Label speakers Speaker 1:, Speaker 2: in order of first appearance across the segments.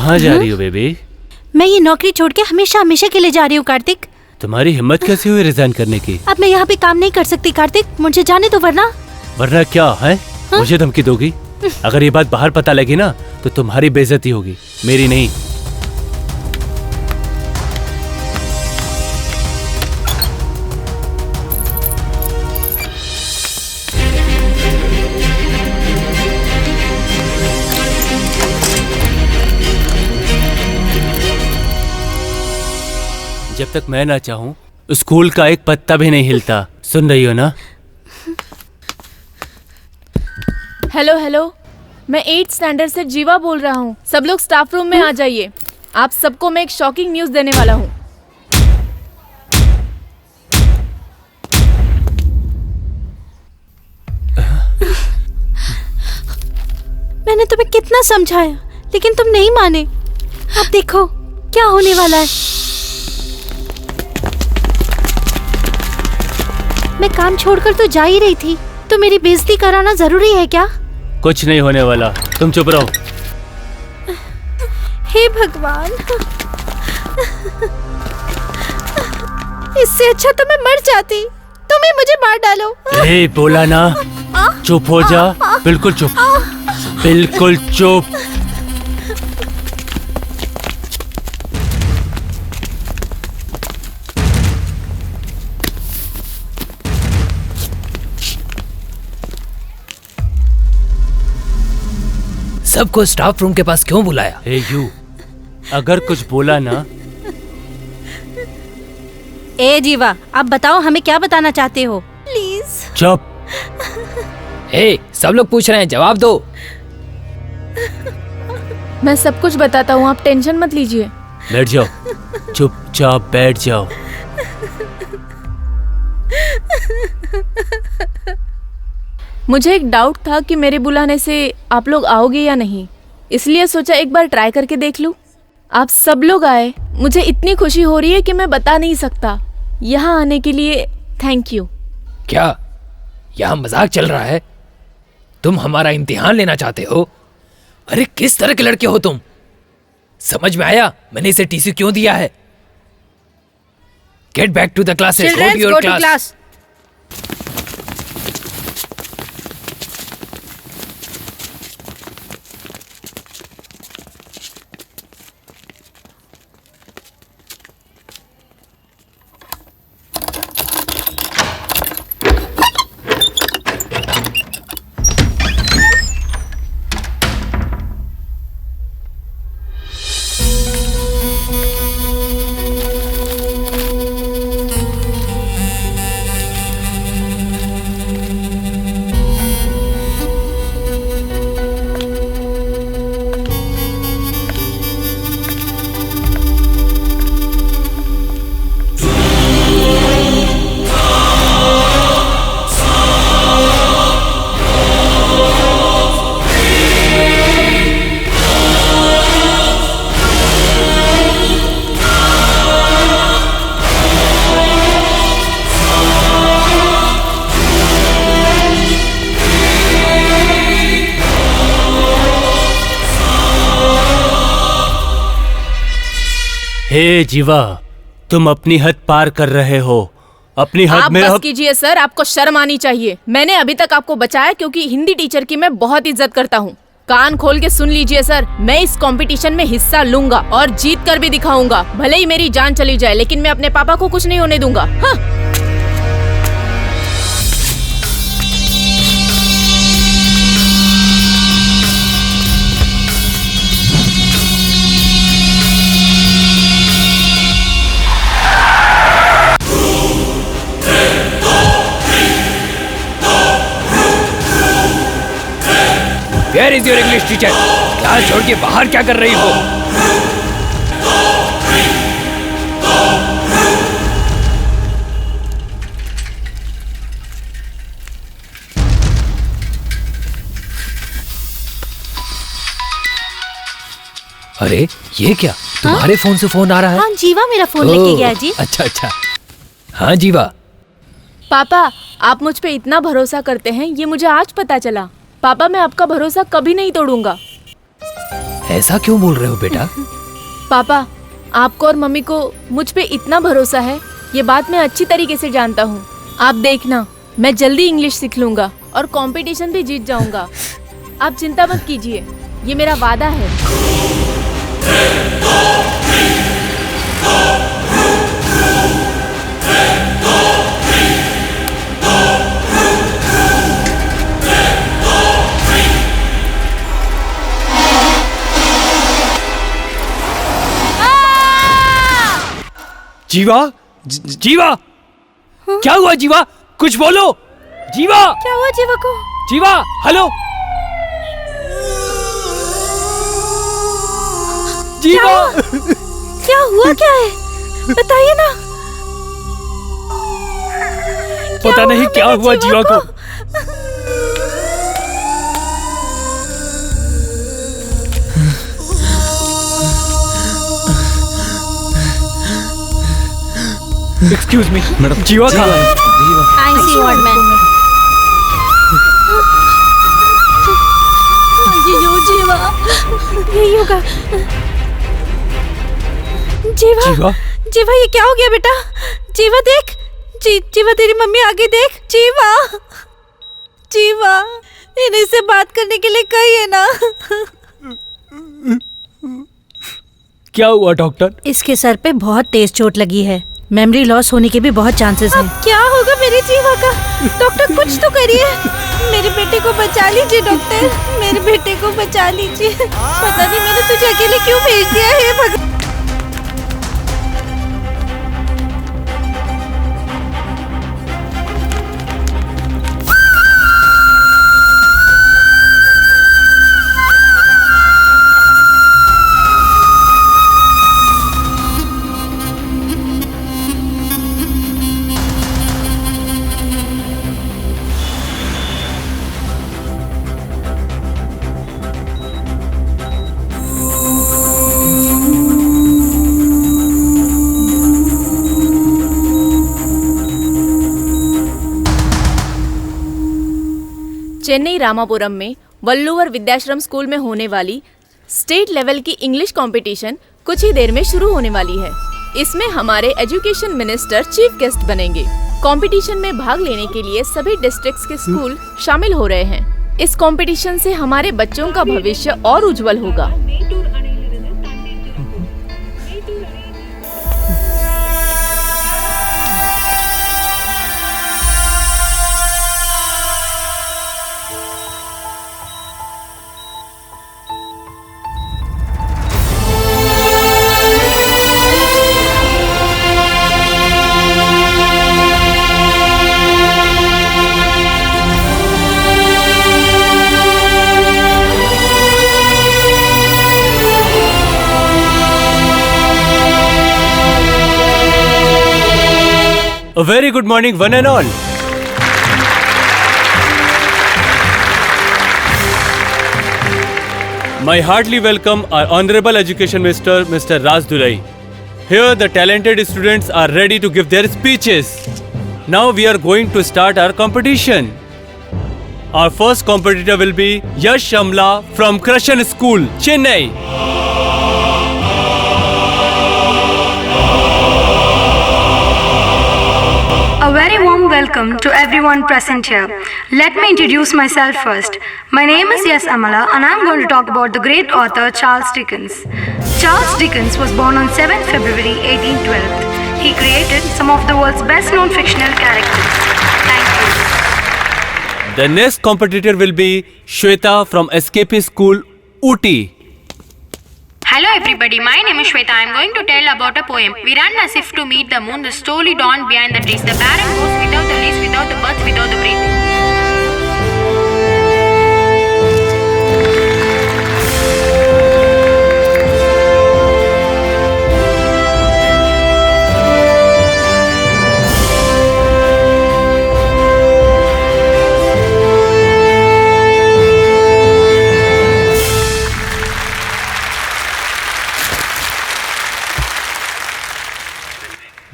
Speaker 1: कहाँ जा रही हो बेबी?
Speaker 2: मैं ये नौकरी छोड़ के हमेशा हमेशा के लिए जा रही हूँ कार्तिक।
Speaker 1: तुम्हारी हिम्मत कैसे हुई रिजाइन करने की?
Speaker 2: अब मैं यहाँ पे काम नहीं कर सकती कार्तिक, मुझे जाने दो वरना।
Speaker 1: वरना क्या है? मुझे धमकी दोगी? अगर ये बात बाहर पता लगी ना तो तुम्हारी बेइज्जती होगी, मेरी नहीं। जब तक मैं ना चाहूं स्कूल का एक पत्ता भी नहीं हिलता। सुन रही हो ना?
Speaker 3: हेलो हेलो, मैं 8th स्टैंडर्ड से जीवा बोल रहा हूँ। सब लोग स्टाफ रूम में आ जाइए। आप सबको मैं एक शॉकिंग न्यूज़ देने वाला हूँ।
Speaker 2: मैंने तुम्हें कितना समझाया लेकिन तुम नहीं माने। अब देखो क्या होने वाला है। मैं काम छोड़कर तो जा ही रही थी, तो मेरी बेइज्जती कराना जरूरी है क्या?
Speaker 1: कुछ नहीं होने वाला, तुम चुप रहो।
Speaker 2: हे भगवान, इससे अच्छा तो मैं मर जाती। तुम ही मुझे मार डालो।
Speaker 1: ए, बोला ना चुप हो जा। बिल्कुल चुप, बिल्कुल चुप।
Speaker 4: सबको स्टाफ रूम के पास क्यों बुलाया?
Speaker 1: ए यू, अगर कुछ बोला ना।
Speaker 2: ए जीवा, आप बताओ हमें क्या बताना चाहते हो? प्लीज।
Speaker 1: चुप।
Speaker 4: ए, सब लोग पूछ रहे हैं, जवाब दो।
Speaker 3: मैं सब कुछ बताता हूँ, आप टेंशन मत लीजिए।
Speaker 1: बैठ जाओ, चुपचाप बैठ जाओ।
Speaker 3: मुझे एक डाउट था कि मेरे बुलाने से आप लोग आओगे या नहीं, इसलिए सोचा एक बार ट्राई करके देख लूं। आप सब लोग आए, मुझे इतनी खुशी हो रही है कि मैं बता नहीं सकता। यहाँ आने के लिए थैंक यू।
Speaker 4: क्या यहाँ मजाक चल रहा है? तुम हमारा इम्तिहान लेना चाहते हो? अरे किस तरह के लड़के हो तुम? समझ में आया मैंने इसे टीसी क्यों दिया है? Get back to the classes, go to your class.
Speaker 1: Hey Jeeva, तुम अपनी हद पार कर रहे हो। अपनी हद
Speaker 3: आप
Speaker 1: में
Speaker 3: बस कीजिए सर, आपको शर्म आनी चाहिए। मैंने अभी तक आपको बचाया क्योंकि हिंदी टीचर की मैं बहुत इज्जत करता हूँ। कान खोल के सुन लीजिए सर, मैं इस कंपटीशन में हिस्सा लूंगा और जीत कर भी दिखाऊंगा। भले ही मेरी जान चली जाए, लेकिन मैं अपने पापा को कुछ नहीं होने दूंगा। हाँ।
Speaker 4: Where is your English teacher? Class छोड़ के बाहर क्या कर रही हो? अरे ये क्या? तुम्हारे फोन से फोन आ रहा है?
Speaker 2: हाँ जीवा मेरा फोन लेके गया जी।
Speaker 4: अच्छा अच्छा। हाँ जीवा।
Speaker 3: पापा, आप मुझ पे इतना भरोसा करते हैं, ये मुझे आज पता चला। पापा, मैं आपका भरोसा कभी नहीं तोड़ूंगा।
Speaker 4: ऐसा क्यों बोल रहे हो बेटा?
Speaker 3: पापा, आपको और मम्मी को मुझ पे इतना भरोसा है, ये बात मैं अच्छी तरीके से जानता हूँ। आप देखना, मैं जल्दी इंग्लिश सीख लूंगा और कंपटीशन भी जीत जाऊंगा। आप चिंता मत कीजिए, ये मेरा वादा है।
Speaker 4: जीवा, जीवा, क्या हुआ जीवा? कुछ बोलो जीवा।
Speaker 2: क्या हुआ जीवा को?
Speaker 4: जीवा, हेलो जीवा।
Speaker 2: क्या हुआ क्या है? बताइए ना।
Speaker 4: पता नहीं क्या हुआ जीवा को। एक्सक्यूज मी मैडम, जीवा कहाँ है?
Speaker 2: आईसी वार्ड में। जीवा, यही होगा। जीवा, जीवा ये क्या हो गया बेटा? जीवा देख, जीवा तेरी मम्मी आगे देख। जीवा, जीवा इन्हीं से बात करने के लिए कहिए ना।
Speaker 4: क्या हुआ डॉक्टर?
Speaker 2: इसके सर पे बहुत तेज चोट लगी है, मेमोरी लॉस होने के भी बहुत चांसेस हैं। क्या होगा मेरी जीवा का? डॉक्टर कुछ तो करिए, मेरे बेटे को बचा लीजिए डॉक्टर, मेरे बेटे को बचा लीजिए। पता नहीं मैंने तुझे अकेले क्यों भेज दिया है भगवान।
Speaker 3: चेन्नई रामापुरम में वल्लूवर विद्याश्रम स्कूल में होने वाली स्टेट लेवल की इंग्लिश कंपटीशन कुछ ही देर में शुरू होने वाली है। इसमें हमारे एजुकेशन मिनिस्टर चीफ गेस्ट बनेंगे। कंपटीशन में भाग लेने के लिए सभी डिस्ट्रिक्ट्स के स्कूल शामिल हो रहे हैं। इस कंपटीशन से हमारे बच्चों का भविष्य और उज्जवल होगा।
Speaker 1: A very good morning, one and all. My heartily welcome our Honorable Education Minister, Mr. Raj Durai. Here the talented students are ready to give their speeches. Now we are going to start our competition. Our first competitor will be Yash Amla from Krishan School, Chennai.
Speaker 5: A very warm welcome to everyone present here. Let me introduce myself first. My name is Yash Amala and I am going to talk about the great author Charles Dickens. Charles Dickens was born on 7th February 1812. He created some of the world's best known fictional characters. Thank you.
Speaker 1: The next competitor will be Shweta from SKP School, Ooty.
Speaker 5: Hello everybody, my name is Shweta. I am going to tell about a poem. We ran as if to meet the moon, the slowly dawned behind the trees. The barren goes without the leaves, without the birds, without the breathing.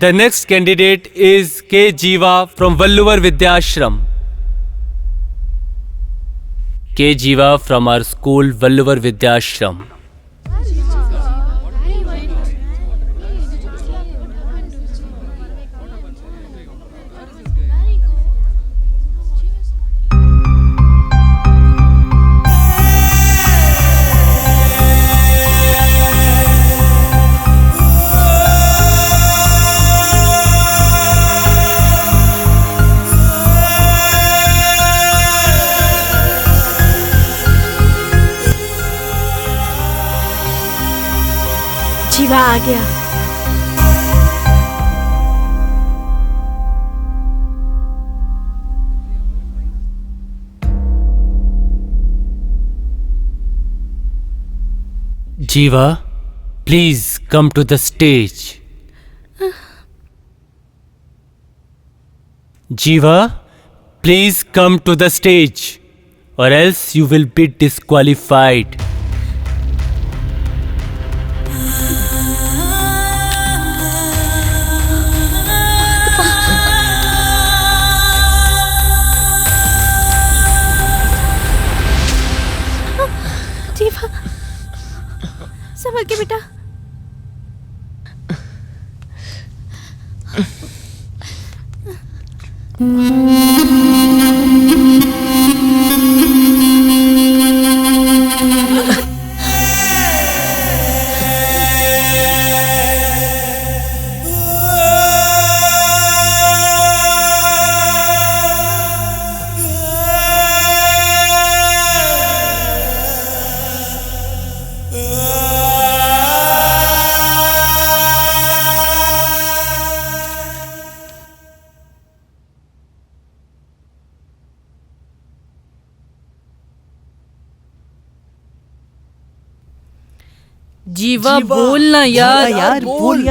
Speaker 1: The next candidate is K. Jiva from Valluvar Vidyashram. K. Jiva from our school Valluvar Vidyashram.
Speaker 2: आ गया।
Speaker 1: Jiva, please come to the stage. Jiva, please come to the stage, or else you will be disqualified.
Speaker 2: जीवा, संभल के बेटा। जीवा बोल ना यार, बोल।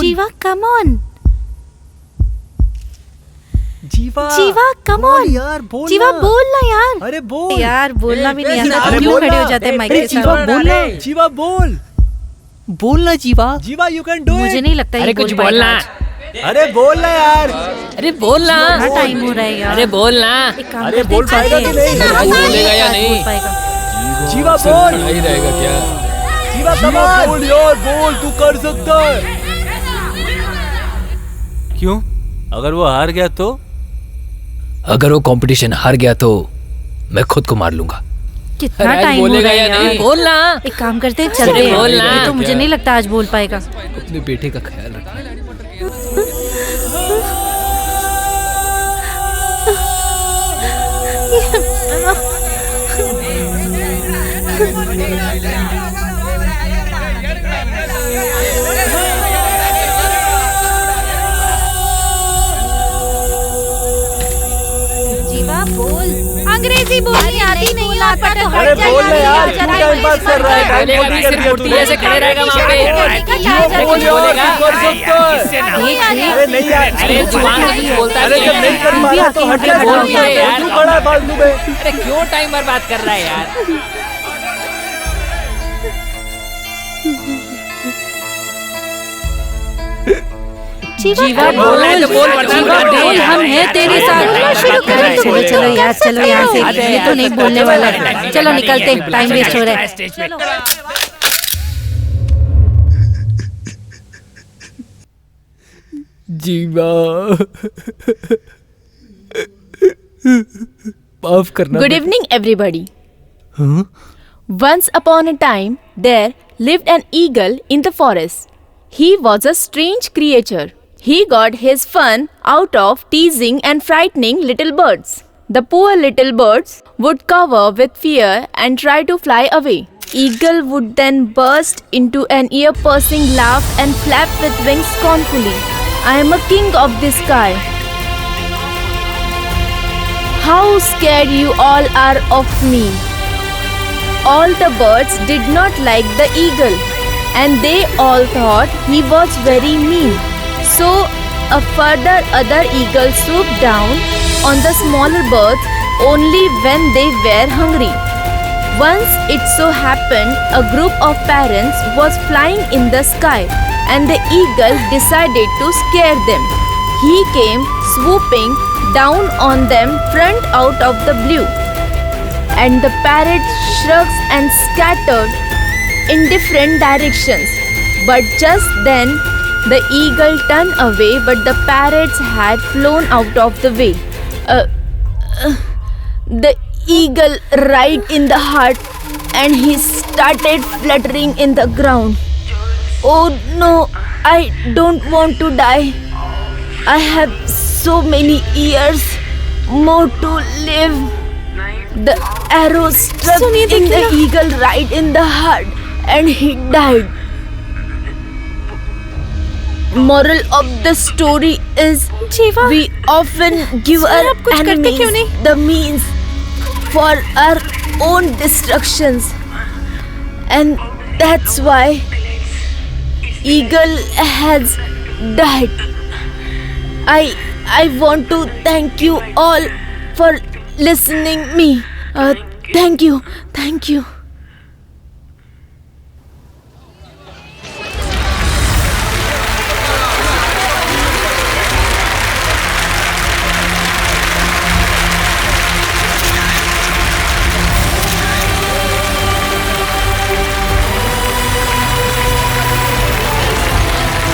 Speaker 2: जीवा कम ऑन। जीवा कम ऑन यार, बोल। जीवा बोल ना यार।
Speaker 6: अरे बोल
Speaker 2: यार, बोलना भी नहीं आता तो क्यों खड़े हो जाते हैं माइक के
Speaker 6: जीवा
Speaker 2: साथ?
Speaker 6: बोलना, जीवा बोलना जीवा, यू कैन डू
Speaker 2: मुझे
Speaker 6: इट।
Speaker 2: नहीं लगता
Speaker 4: अरे
Speaker 2: ये
Speaker 4: कुछ
Speaker 2: बोल पाएगा
Speaker 4: बोलना।
Speaker 2: आज।
Speaker 6: अरे बोलना यार,
Speaker 4: अरे बोलना।
Speaker 2: बड़ा टाइम हो रहा है यार।
Speaker 4: अरे बोलना।
Speaker 2: एक काम
Speaker 6: अरे
Speaker 2: करते
Speaker 6: बोल
Speaker 2: हैं,
Speaker 6: पाएगा
Speaker 2: चलते
Speaker 6: कि नहीं?
Speaker 2: हैं।
Speaker 4: आज बोलेगा या
Speaker 2: आज
Speaker 4: नहीं?
Speaker 2: बोल पाएगा।
Speaker 6: जीवा बोल,
Speaker 4: नहीं रहेगा क्या?
Speaker 6: जीवा कम ऑन। बोल यार, बोल, तू कर सकता है।
Speaker 1: क्यों? अगर वो हार गया तो?
Speaker 4: अगर वो कंपटीशन हार गया तो मैं खुद को मार लूंगा।
Speaker 2: कितना
Speaker 4: अरे आज
Speaker 2: टाइम हो
Speaker 4: बोलेगा
Speaker 2: रहा है
Speaker 4: या
Speaker 2: यार।
Speaker 4: नहीं? बोलना।
Speaker 2: एक काम करते हैं, चलते हैं।
Speaker 4: बोलना।
Speaker 2: ये तो मुझे नहीं लगता आज बोल पाएगा।
Speaker 4: अपने बेटे का ख्याल रखना।
Speaker 2: जीवा बोल। अंग्रेजी बोलनी आती नहीं आता तो
Speaker 6: अरे
Speaker 2: हट जा
Speaker 6: बोल ना यार,
Speaker 2: जरा
Speaker 6: तू टाइम पास कर रहा है।
Speaker 4: बोलेगा नहीं, सिर्फ मुट्ठी ऐसे खड़े रहेगा वहाँ पे।
Speaker 6: बोल यार, तू कर सकता है। अरे नहीं यार,
Speaker 4: अरे जुबान से कुछ बोलता
Speaker 6: अरे जब नहीं कर पा रहा तो हट जा,
Speaker 4: बोल
Speaker 6: बोल
Speaker 4: यार।
Speaker 6: यार, तू खड़ा है फालतू में।
Speaker 4: अरे क्यों टाइम बर्बाद कर रहा है यार?
Speaker 2: जीवा
Speaker 4: बोलना है तो बोल, वरना
Speaker 2: जीवा
Speaker 4: उड़ा दे
Speaker 2: बोल,
Speaker 4: यार।
Speaker 2: हम हैं तेरे साथ।
Speaker 4: बोलना शुरू कर।
Speaker 2: चलो चलो यार, चलो यहाँ से। ये तो नहीं बोलने वाला है। चलो निकलते हैं, टाइम वेस्ट हो रहा है।
Speaker 4: जीवा माफ करना।
Speaker 3: Good evening, everybody. Once upon a time, there lived an eagle in the forest. He was a strange creature. He got his fun out of teasing and frightening little birds. The poor little birds would cower with fear and try to fly away. Eagle would then burst into an ear-piercing laugh and flap with wings scornfully. I am a king of the sky. How scared you all are of me. All the birds did not like the eagle, and they all thought he was very mean. So a further other eagle swooped down on the smaller birds only when they were hungry. Once it so happened a group of parents was flying in the sky, and the eagle decided to scare them. He came swooping down on them front out of the blue, and the parrots shrugged and scattered in different directions. But just then the eagle turned away, but the parrots had flown out of the way. The eagle right in the heart, and he started fluttering in the ground. Oh no, I don't want to die. I have so many years more to live. The arrow struck in the eagle right in the heart, and he died. moral of the story is
Speaker 2: जीवा,
Speaker 3: we often give
Speaker 2: sir,
Speaker 3: our
Speaker 2: आप कुछ करते क्यों
Speaker 3: enemies
Speaker 2: नहीं?
Speaker 3: the means for our own destructions, and that's why Eagle has died. I want to thank you all for listening me. Thank you.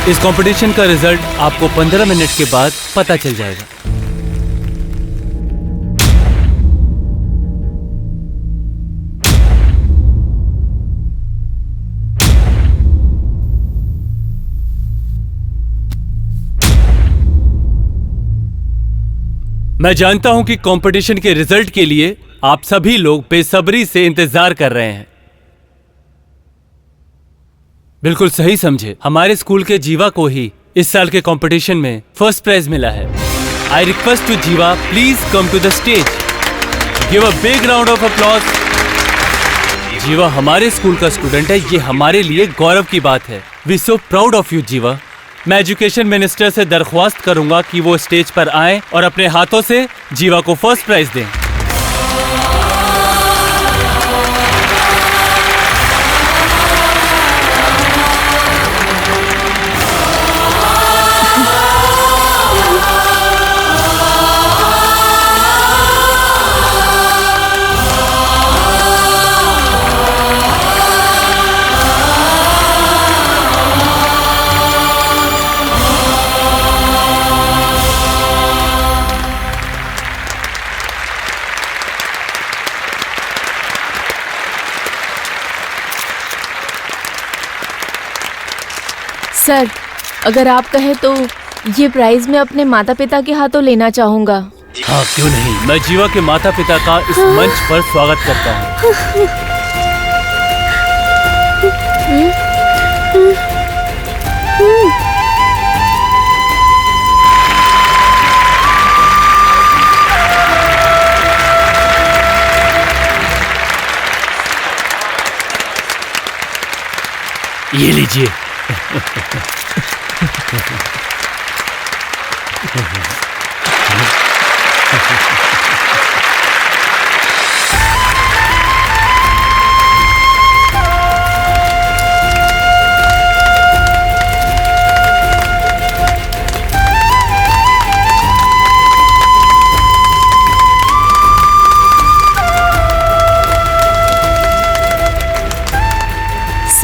Speaker 1: इस competition का result आपको 15 minute के बाद पता चल जाएगा। मैं जानता हूं कि कंपटीशन के रिजल्ट के लिए आप सभी लोग बेसब्री से इंतजार कर रहे हैं। बिल्कुल सही समझे, हमारे स्कूल के जीवा को ही इस साल के कंपटीशन में फर्स्ट प्राइज मिला है। I request to Jeeva, please come to the stage. Give a big round of applause. Jeeva हमारे स्कूल का स्टूडेंट है, ये हमारे लिए गौरव की बात है। We so proud of you Jeeva. मैं एजुकेशन मिनिस्टर से दरख्वास्त करूंगा कि वो स्टेज पर आएं और अपने हाथों से जीवा को फर्स्ट प्राइज दें।
Speaker 3: सर, अगर आप कहें तो ये प्राइज मैं अपने माता पिता के हाथों लेना चाहूँगा।
Speaker 1: हाँ, क्यों नहीं। मैं जीवा के माता पिता का इस मंच पर स्वागत करता हूँ। ये लीजिए।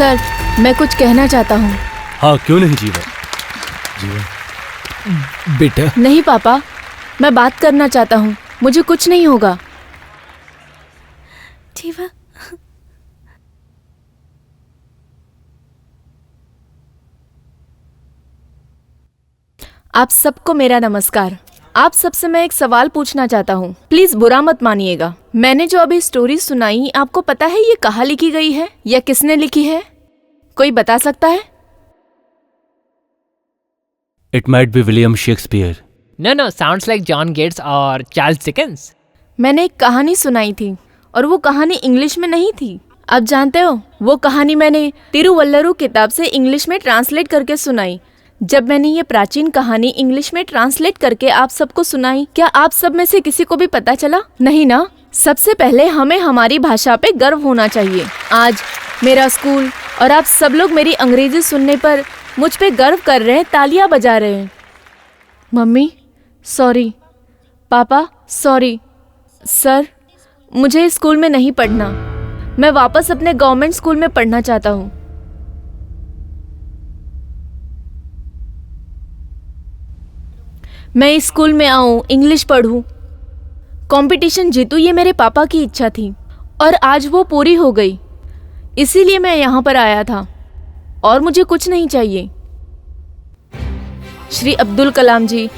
Speaker 3: सर, मैं कुछ कहना चाहता हूँ।
Speaker 1: हाँ, क्यों नहीं जीवा। जीवा
Speaker 4: बेटा,
Speaker 3: नहीं पापा, मैं बात करना चाहता हूँ। मुझे कुछ नहीं होगा।
Speaker 2: जीवा,
Speaker 3: आप सबको मेरा नमस्कार। आप सबसे मैं एक सवाल पूछना चाहता हूँ, प्लीज बुरा मत मानिएगा। मैंने जो अभी स्टोरी सुनाई, आपको पता है ये कहाँ लिखी गई है या किसने लिखी है? कोई बता सकता है?
Speaker 1: It might be William Shakespeare.
Speaker 6: No, sounds like John Gates और Charles Dickens.
Speaker 3: मैंने एक कहानी सुनाई थी और वो कहानी इंग्लिश में नहीं थी। आप जानते हो, वो कहानी मैंने तिरुवल्लुवर किताब से इंग्लिश में ट्रांसलेट करके सुनाई। जब मैंने ये प्राचीन कहानी इंग्लिश में ट्रांसलेट करके आप सबको सुनाई, क्या आप सब में से किसी को भी पता चला? नहीं ना? सबसे पहले हमें हमारी भाषा पे गर्व होना चाहिए। आज मेरा स्कूल और आप सब लोग मेरी अंग्रेजी सुनने पर मुझ पे गर्व कर रहे हैं, तालियां बजा रहे हैं। मम्मी सॉरी, पापा सॉरी। सर, मुझे इस स्कूल में नहीं पढ़ना। मैं वापस अपने गवर्नमेंट स्कूल में पढ़ना चाहता हूँ। मैं इस स्कूल में आऊँ, इंग्लिश पढ़ूँ, कंपटीशन जीतूँ, ये मेरे पापा की इच्छा थी और आज वो पूरी हो गई। इसीलिए मैं यहाँ पर आया था और मुझे कुछ नहीं चाहिए। श्री अब्दुल कलाम जी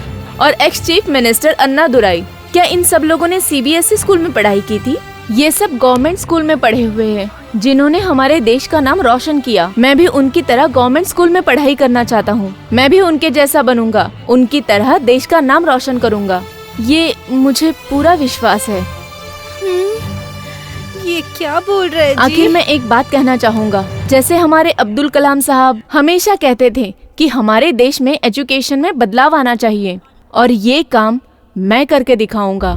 Speaker 3: और एक्स चीफ मिनिस्टर अन्ना दुराई, क्या इन सब लोगों ने सीबीएसई स्कूल में पढ़ाई की थी? ये सब गवर्नमेंट स्कूल में पढ़े हुए हैं जिन्होंने हमारे देश का नाम रोशन किया। मैं भी उनकी तरह गवर्नमेंट स्कूल में पढ़ाई करना चाहता हूँ। मैं भी उनके जैसा बनूंगा, उनकी तरह देश का नाम रोशन करूंगा। ये मुझे पूरा विश्वास है।
Speaker 2: ये क्या बोल रहे हैं जी?
Speaker 3: आखिर मैं एक बात कहना चाहूँगा। जैसे हमारे अब्दुल कलाम साहब हमेशा कहते थे कि हमारे देश में एजुकेशन में बदलाव आना चाहिए, और ये काम मैं करके दिखाऊंगा।